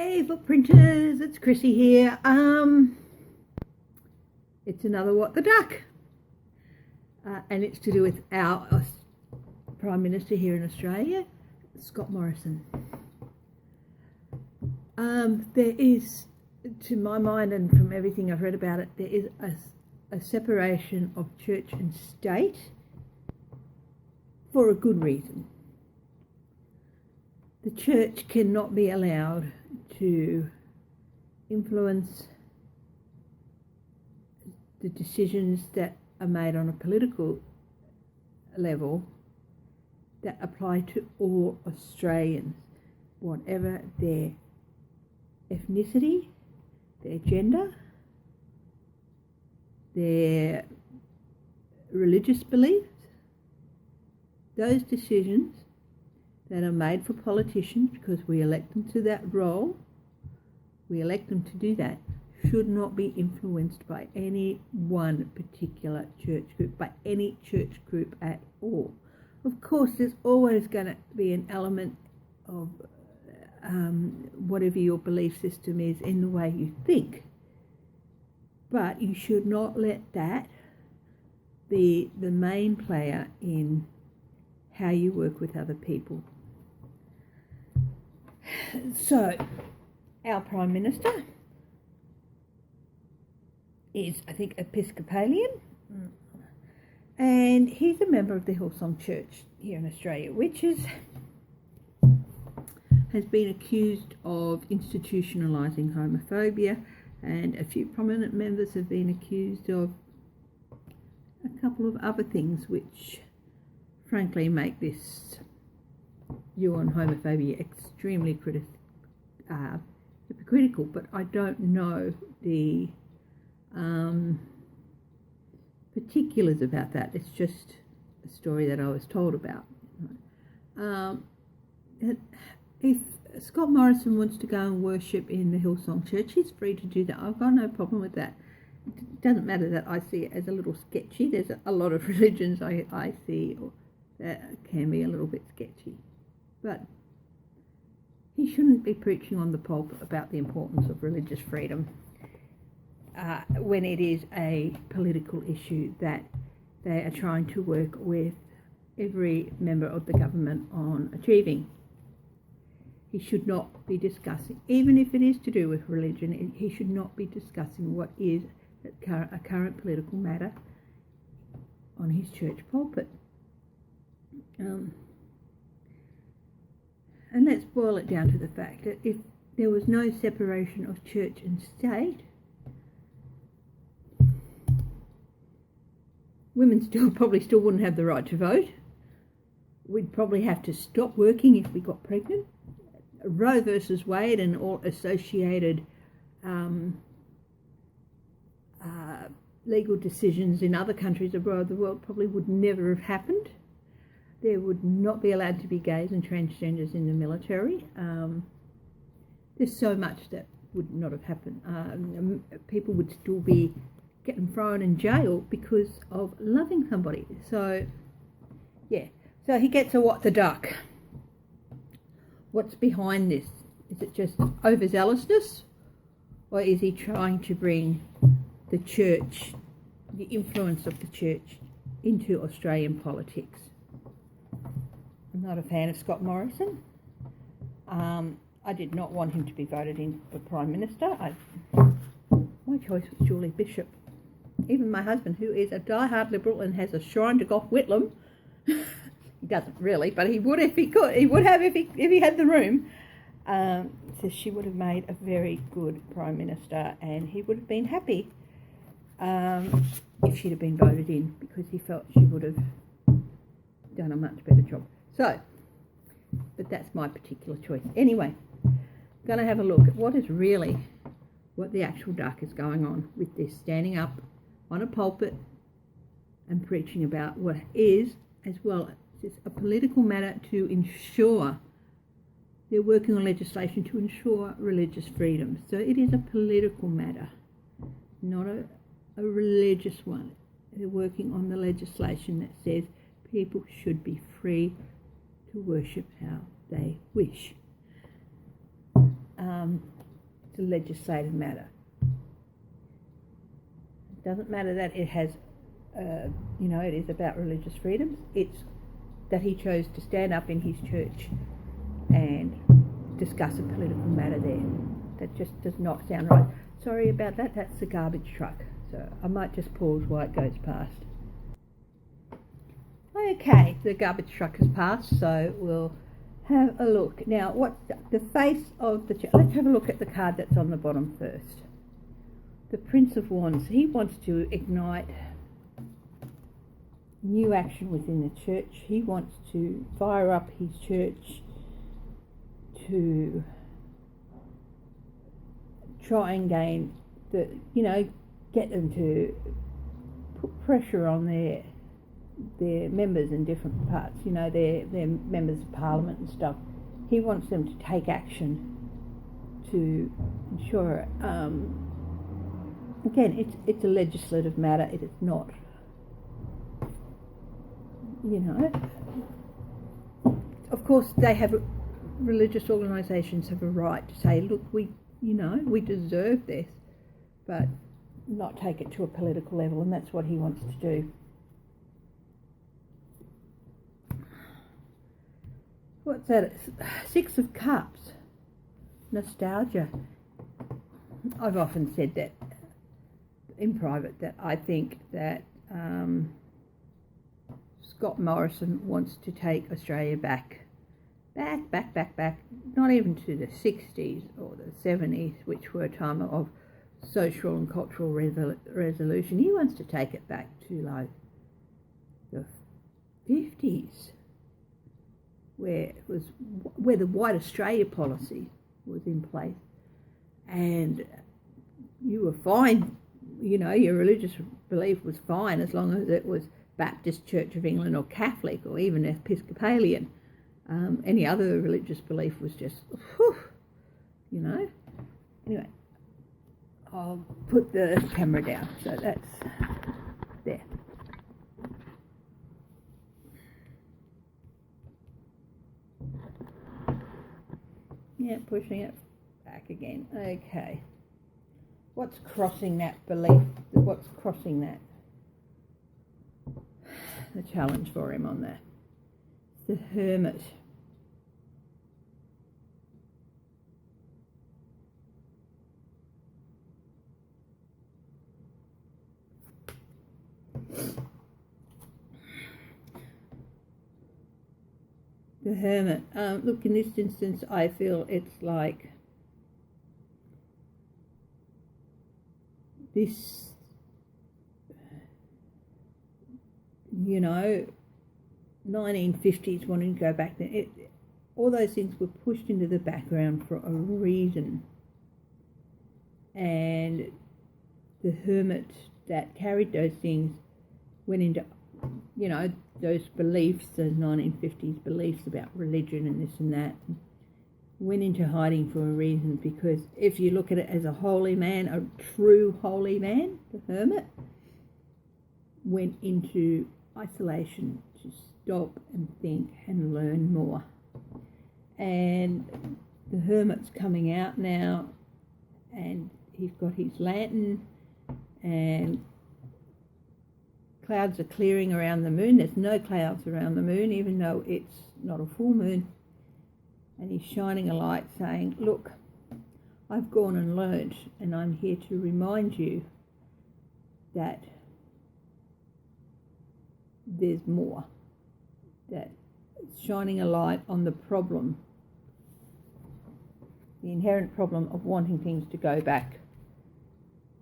Hey footprinters, it's Chrissy here. It's another What the Duck, and it's to do with our Prime Minister here in Australia, Scott Morrison. There is, to my mind and from everything I've read about it, there is a separation of church and state for a good reason. The church cannot be allowed to influence the decisions that are made on a political level that apply to all Australians, whatever their ethnicity, their gender, their religious beliefs. Those decisions that are made for politicians, because we elect them to that role, we elect them to do that, should not be influenced by any one particular church group, by any church group at all. Of course, there's always going to be an element of whatever your belief system is in the way you think, but you should not let that be the main player in how you work with other people. So, our Prime Minister is, I think, Episcopalian, and he's a member of the Hillsong Church here in Australia, which has been accused of institutionalising homophobia, and a few prominent members have been accused of a couple of other things which frankly make this view on homophobia extremely hypocritical, but I don't know the particulars about that. It's just a story that I was told about. If Scott Morrison wants to go and worship in the Hillsong Church, he's free to do that. I've got no problem with that. It doesn't matter that I see it as a little sketchy. There's a lot of religions I see that can be a little bit sketchy. But he shouldn't be preaching on the pulpit about the importance of religious freedom when it is a political issue that they are trying to work with every member of the government on achieving. He should not be discussing, even if it is to do with religion, he should not be discussing what is a current political matter on his church pulpit. And let's boil it down to the fact that if there was no separation of church and state, women probably still wouldn't have the right to vote. We'd probably have to stop working if we got pregnant. Roe versus Wade and all associated legal decisions in other countries abroad the world probably would never have happened. There would not be allowed to be gays and transgenders in the military. There's so much that would not have happened. People would still be getting thrown in jail because of loving somebody. So, yeah. So he gets a what the duck. What's behind this? Is it just overzealousness? Or is he trying to bring the church, the influence of the church, into Australian politics? I'm not a fan of Scott Morrison. I did not want him to be voted in for Prime Minister. My choice was Julie Bishop. Even my husband, who is a die-hard Liberal and has a shrine to Gough Whitlam, he doesn't really, but he would if he could. He would have if he had the room. So she would have made a very good Prime Minister, and he would have been happy if she'd have been voted in, because he felt she would have done a much better job. So, but that's my particular choice. Anyway, going to have a look at what the actual duck is going on with this standing up on a pulpit and preaching about what is, as well as a political matter to ensure, they're working on legislation to ensure religious freedom. So it is a political matter, not a religious one. They're working on the legislation that says people should be free to worship how they wish. It's a legislative matter. It doesn't matter that it has, it is about religious freedoms. It's that he chose to stand up in his church and discuss a political matter there. That just does not sound right. Sorry about that. That's the garbage truck. So I might just pause while it goes past. Okay, the garbage truck has passed, so we'll have a look. Now, what's the face of the church? Let's have a look at the card that's on the bottom first. The Prince of Wands. He wants to ignite new action within the church. He wants to fire up his church to try and gain get them to put pressure on their members in different parts, their members of parliament and stuff. He wants them to take action to ensure it. Again, it's a legislative matter. It is not, of course they have, religious organisations have a right to say, look, we deserve this, but not take it to a political level, and that's what he wants to do. What's that? 6 of Cups. Nostalgia. I've often said that in private, that I think that Scott Morrison wants to take Australia back, not even to the 60s or the 70s, which were a time of social and cultural resolution. He wants to take it back to like the 50s, where the White Australia policy was in place, and you were fine. Your religious belief was fine as long as it was Baptist Church of England or Catholic or even Episcopalian. Any other religious belief was just, Anyway, I'll put the camera down, so that's there. Yeah, pushing it back again. Okay. What's crossing that belief? What's crossing that? The challenge for him on that. The Hermit. The Hermit. Look, in this instance, I feel it's like this, 1950s, wanting to go back then. All those things were pushed into the background for a reason. And the Hermit that carried those things went into, those beliefs, those 1950s beliefs about religion and this and that, went into hiding for a reason, because if you look at it as a holy man, a true holy man, the Hermit went into isolation to stop and think and learn more. And the Hermit's coming out now, and he's got his lantern, and clouds are clearing around the moon. There's no clouds around the moon, even though it's not a full moon. And he's shining a light saying, look, I've gone and learnt, and I'm here to remind you that there's more. That it's shining a light on the problem, the inherent problem of wanting things to go back.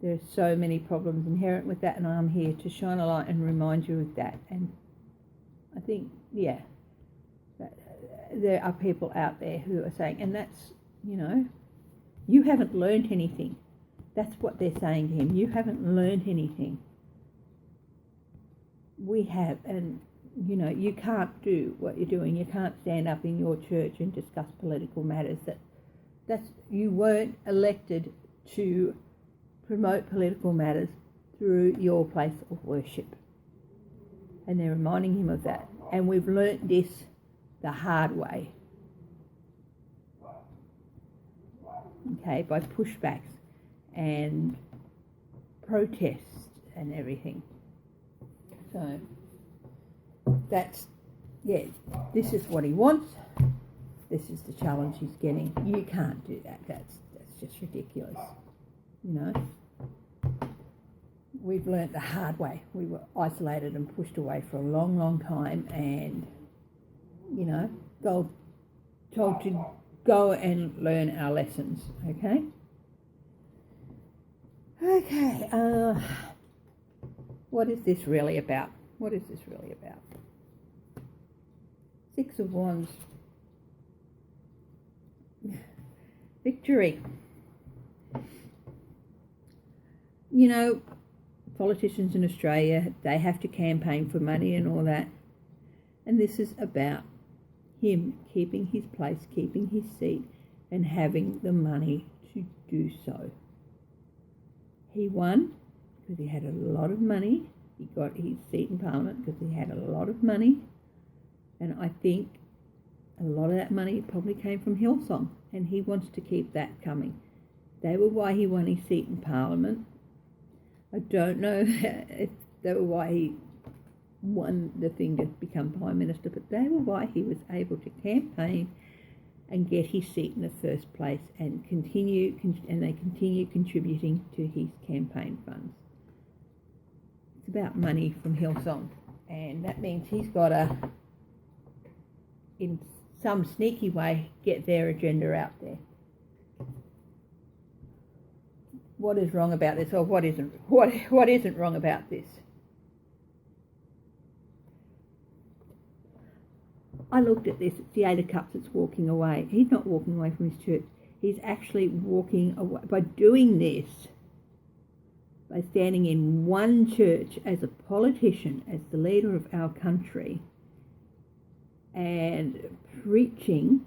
There are so many problems inherent with that, and I'm here to shine a light and remind you of that. And I think, there are people out there who are saying, and that's, you haven't learned anything. That's what they're saying to him. You haven't learned anything. We have, and, you can't do what you're doing. You can't stand up in your church and discuss political matters. You weren't elected to promote political matters through your place of worship. And they're reminding him of that. And we've learnt this the hard way. okay, by pushbacks and protests and everything. So that's, yeah, this is what he wants. This is the challenge he's getting. You can't do that. That's just ridiculous, you know. We've learnt the hard way. We were isolated and pushed away for a long, long time, and, you know, told to go and learn our lessons, okay? Okay, what is this really about? What is this really about? Six of Wands. Victory. You know, politicians in Australia, they have to campaign for money and all that. And this is about him keeping his place, keeping his seat, and having the money to do so. He won because he had a lot of money. He got his seat in Parliament because he had a lot of money. And I think a lot of that money probably came from Hillsong, and he wants to keep that coming. They were why he won his seat in Parliament. I don't know if they were why he won the thing to become Prime Minister, but they were why he was able to campaign and get his seat in the first place, and they continue contributing to his campaign funds. It's about money from Hillsong, and that means he's got to, in some sneaky way, get their agenda out there. What is wrong about this, or what isn't wrong about this? I looked at this, it's the Eight of Cups that's walking away. He's not walking away from his church. He's actually walking away. By doing this, by standing in one church as a politician, as the leader of our country, and preaching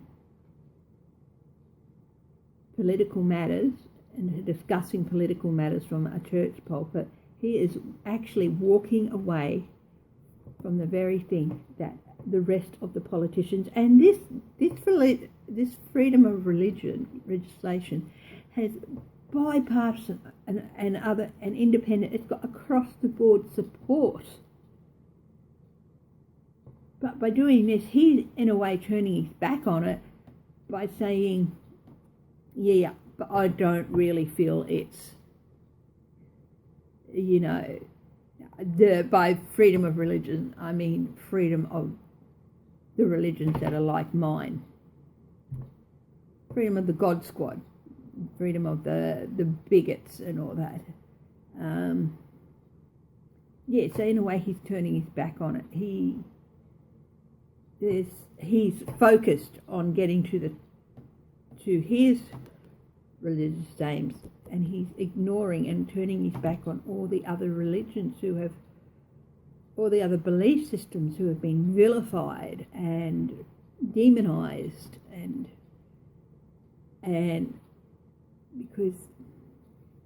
political matters and discussing political matters from a church pulpit, he is actually walking away from the very thing that the rest of the politicians and this freedom of religion legislation has bipartisan and independent. It's got across the board support. But by doing this, he's in a way turning his back on it by saying, yeah, but I don't really feel it's, you know, by freedom of religion, I mean freedom of the religions that are like mine. Freedom of the God Squad, freedom of the bigots and all that. Yeah, so in a way he's turning his back on it. He's focused on getting to his religious aims, and he's ignoring and turning his back on all the other religions all the other belief systems who have been vilified and demonized, and because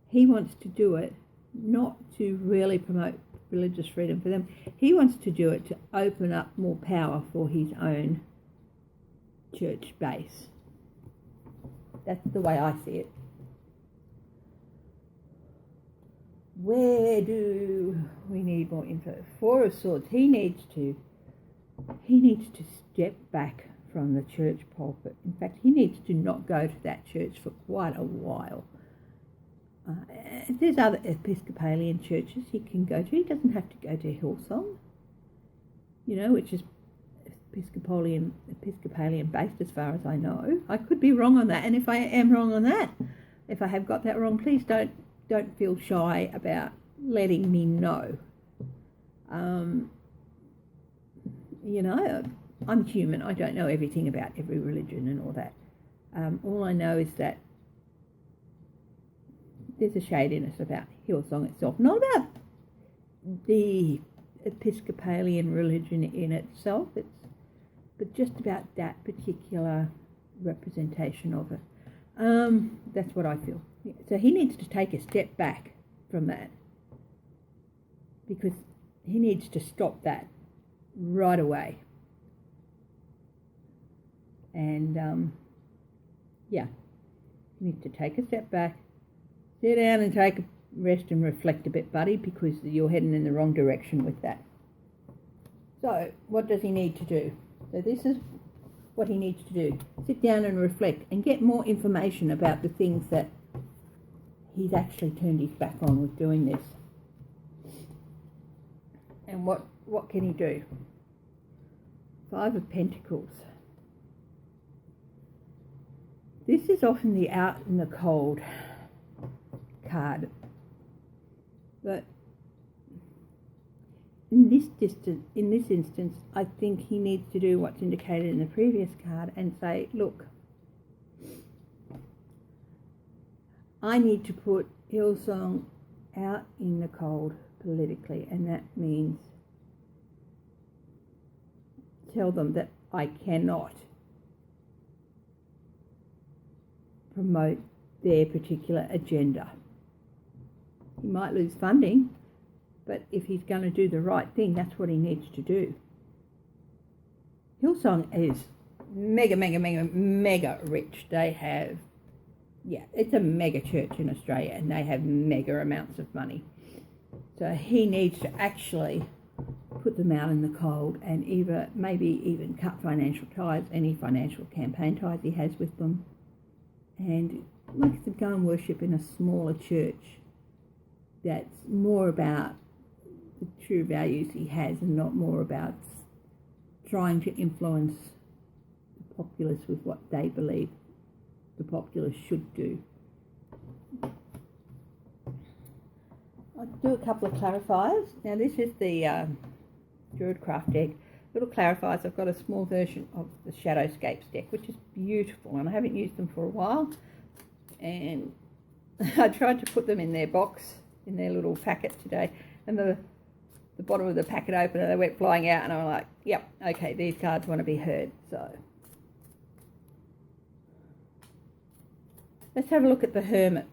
he wants to do it not to really promote religious freedom for them. He wants to do it to open up more power for his own church base. That's the way I see it. Where do we need more info? Four of Swords. He needs to step back from the church pulpit. In fact, he needs to not go to that church for quite a while. There's other Episcopalian churches he can go to. He doesn't have to go to Hillsong, you know, which is Episcopalian based as far as I know. I could be wrong on that, and if I am wrong on that, if I have got that wrong, please don't feel shy about letting me know. You know, I'm human. I don't know everything about every religion and all that. All I know is that there's a shadiness about Hillsong itself, not about the Episcopalian religion in itself, but just about that particular representation of it. That's what I feel. So he needs to take a step back from that, because he needs to stop that right away. And yeah, You need to take a step back, sit down and take a rest and reflect a bit, buddy, because you're heading in the wrong direction with that. So what does he need to do? So this is what he needs to do. Sit down and reflect and get more information about the things that he's actually turned his back on with doing this. And what can he do? 5 of Pentacles. This is often the out in the cold card. But in this instance, I think he needs to do what's indicated in the previous card and say, look, I need to put Hillsong out in the cold politically, and that means tell them that I cannot promote their particular agenda. He might lose funding, but if he's going to do the right thing, that's what he needs to do. Hillsong is mega rich. They have, it's a mega church in Australia, and they have mega amounts of money. So he needs to actually put them out in the cold and maybe even cut financial ties, any financial campaign ties he has with them. And like I said, go and worship in a smaller church that's more about the true values he has and not more about trying to influence the populace with what they believe the populace should do. I'll do a couple of clarifiers. Now this is the Druidcraft deck. Little clarifiers. I've got a small version of the Shadowscapes deck, which is beautiful, and I haven't used them for a while. And I tried to put them in their box, in their little packet today, and the bottom of the packet opened and they went flying out, and I'm like, yep, okay, these cards want to be heard. So let's have a look at the Hermit.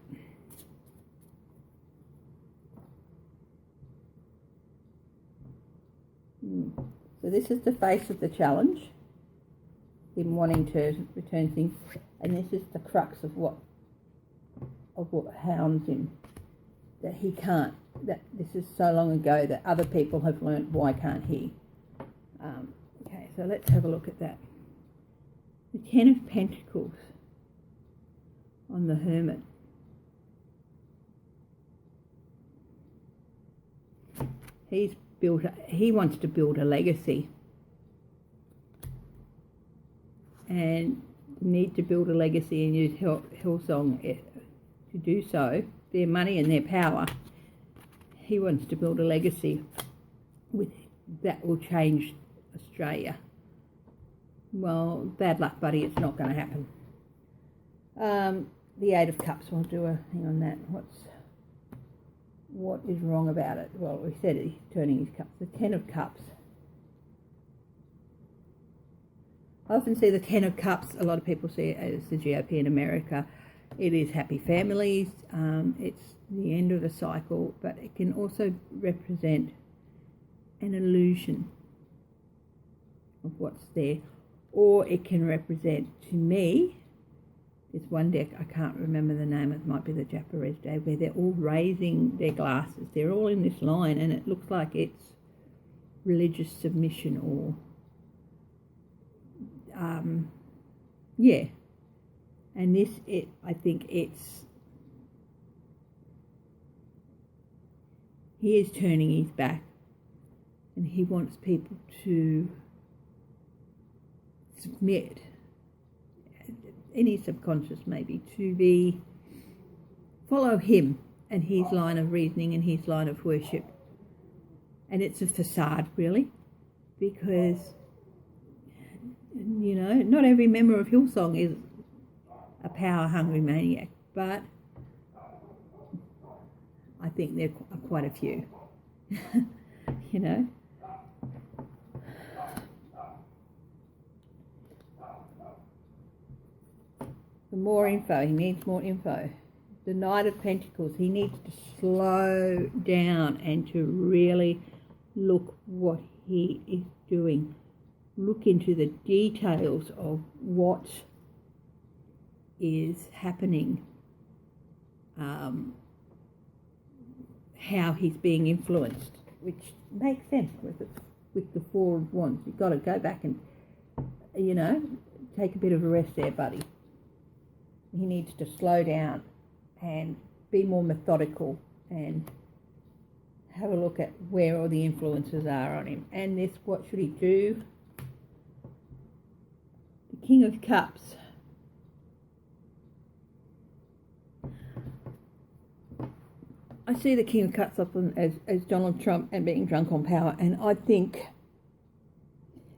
So this is the face of the challenge, him wanting to return things, and this is the crux of what hounds him, that he can't, that this is so long ago that other people have learnt, why can't he? Okay, so let's have a look at that. The 10 of Pentacles on the Hermit. He wants to build a legacy, and need to build a legacy and use Hillsong to do so. Their money and their power. He wants to build a legacy that will change Australia. Well, bad luck, buddy. It's not going to happen. The 8 of Cups. We'll do a thing on that. What is wrong about it? Well, we said he's turning his cups. The 10 of Cups. I often see the 10 of Cups, a lot of people see it as the GOP in America. It is happy families, it's the end of a cycle, but it can also represent an illusion of what's there. Or it can represent, to me, this one deck, I can't remember the name, it might be the Japanese Day, where they're all raising their glasses. They're all in this line, and it looks like it's religious submission or, And this, I think he is turning his back, and he wants people to submit, any subconscious maybe, to follow him and his line of reasoning and his line of worship. And it's a facade, really, because, not every member of Hillsong is a power-hungry maniac, but I think there are quite a few, The more info, he needs more info. The Knight of Pentacles, he needs to slow down and to really look what he is doing. Look into the details of what is happening, how he's being influenced, which makes sense with the Four of Wands. You've got to go back and, take a bit of a rest there, buddy. He needs to slow down and be more methodical and have a look at where all the influences are on him. And this, what should he do? The King of Cups. I see the King of Cups up as Donald Trump and being drunk on power, and I think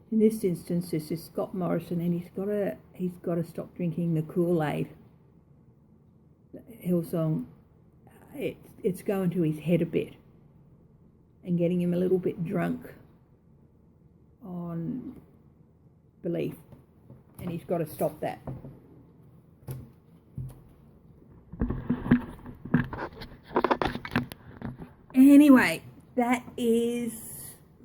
in this instance this is Scott Morrison, and he's got to stop drinking the Kool-Aid. Hillsong, it's going to his head a bit and getting him a little bit drunk on belief, and he's got to stop that. Anyway, that is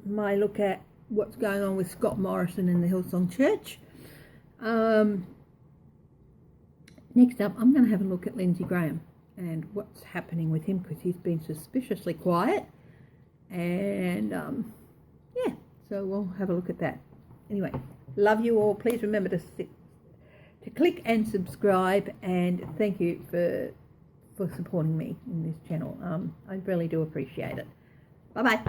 my look at what's going on with Scott Morrison in the Hillsong Church. Next up, I'm going to have a look at Lindsey Graham and what's happening with him, because he's been suspiciously quiet. And so we'll have a look at that. Anyway, love you all. Please remember to click and subscribe, and thank you for supporting me in this channel. I really do appreciate it. Bye-bye.